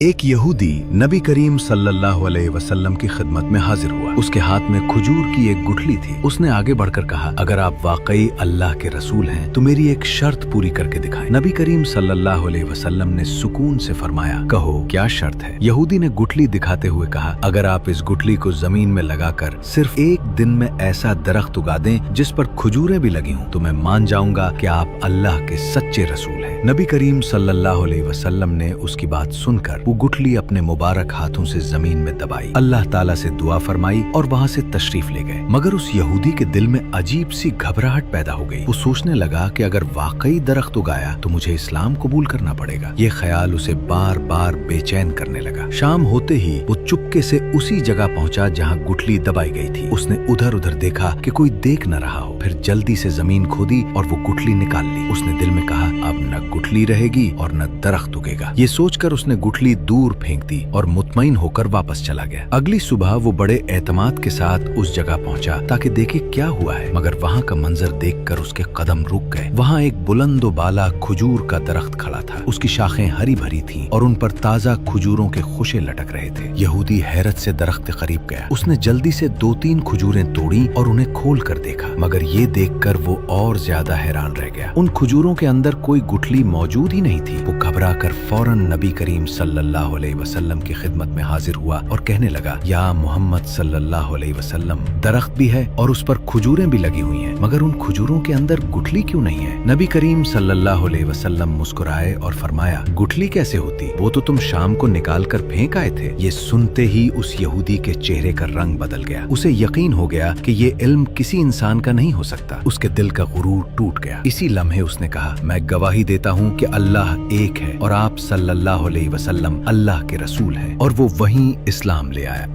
ایک یہودی نبی کریم صلی اللہ علیہ وسلم کی خدمت میں حاضر ہوا۔ اس کے ہاتھ میں کھجور کی ایک گٹھلی تھی۔ اس نے آگے بڑھ کر کہا، اگر آپ واقعی اللہ کے رسول ہیں تو میری ایک شرط پوری کر کے دکھائیں۔ نبی کریم صلی اللہ علیہ وسلم نے سکون سے فرمایا، کہو کیا شرط ہے؟ یہودی نے گٹھلی دکھاتے ہوئے کہا، اگر آپ اس گٹھلی کو زمین میں لگا کر صرف ایک دن میں ایسا درخت اگا دیں جس پر کھجوریں بھی لگی ہوں تو میں مان جاؤں گا کہ آپ اللہ کے سچے رسول ہیں۔ نبی کریم صلی اللہ علیہ وسلم نے اس کی بات سن کر وہ گٹھلی اپنے مبارک ہاتھوں سے زمین میں دبائی، اللہ تعالیٰ سے دعا فرمائی اور وہاں سے تشریف لے گئے۔ مگر اس یہودی کے دل میں عجیب سی گھبراہٹ پیدا ہو گئی۔ وہ سوچنے لگا کہ اگر واقعی درخت اگایا تو مجھے اسلام قبول کرنا پڑے گا۔ یہ خیال اسے بار بار بے چین کرنے لگا۔ شام ہوتے ہی وہ چپکے سے اسی جگہ پہنچا جہاں گٹھلی دبائی گئی تھی۔ اس نے ادھر ادھر دیکھا کہ کوئی دیکھ نہ رہا ہو، پھر جلدی سے زمین کھودی اور وہ گٹھلی نکال لی۔ اس نے دل میں کہا، اب نہ گٹھلی رہے گی اور نہ درخت اگے گا۔ یہ سوچ کر اس نے گٹھلی دور پھینک دی اور مطمئن ہو کر واپس چلا گیا۔ اگلی صبح وہ بڑے اعتماد کے ساتھ اس جگہ پہنچا تاکہ دیکھے کیا ہوا ہے، مگر وہاں کا منظر دیکھ کر اس کے قدم رک گئے۔ وہاں ایک بلند و بالا کھجور کا درخت کھڑا تھا۔ اس کی شاخیں ہری بھری تھیں اور ان پر تازہ کھجوروں کے خوشے لٹک رہے تھے۔ یہودی حیرت سے درخت کے قریب گیا۔ اس نے جلدی سے 2-3 کھجوریں توڑی اور انہیں کھول کر دیکھا، مگر یہ دیکھ کر وہ اور زیادہ حیران رہ گیا۔ ان کھجوروں کے اندر کوئی گٹھلی موجود ہی نہیں تھی۔ وہ گھبرا کر فوراً نبی کریم صلی اللہ علیہ وسلم کی خدمت میں حاضر ہوا اور کہنے لگا، یا محمد صلی اللہ علیہ وسلم، درخت بھی ہے اور اس پر کھجوریں بھی لگی ہوئی ہیں، مگر ان کھجوروں کے اندر گٹھلی کیوں نہیں ہے؟ نبی کریم صلی اللہ علیہ وسلم مسکرائے اور فرمایا، گٹھلی کیسے ہوتی؟ وہ تو تم شام کو نکال کر پھینک آئے تھے۔ یہ سنتے ہی اس یہودی کے چہرے کا رنگ بدل گیا۔ اسے یقین ہو گیا کہ یہ علم کسی انسان کا نہیں ہو سکتا۔ اس کے دل کا غرور ٹوٹ گیا۔ اسی لمحے اس نے کہا، میں گواہی دیتا ہوں کہ اللہ ایک ہے اور آپ صلی اللہ علیہ وسلم اللہ کے رسول ہیں، اور وہ وہیں اسلام لے آیا۔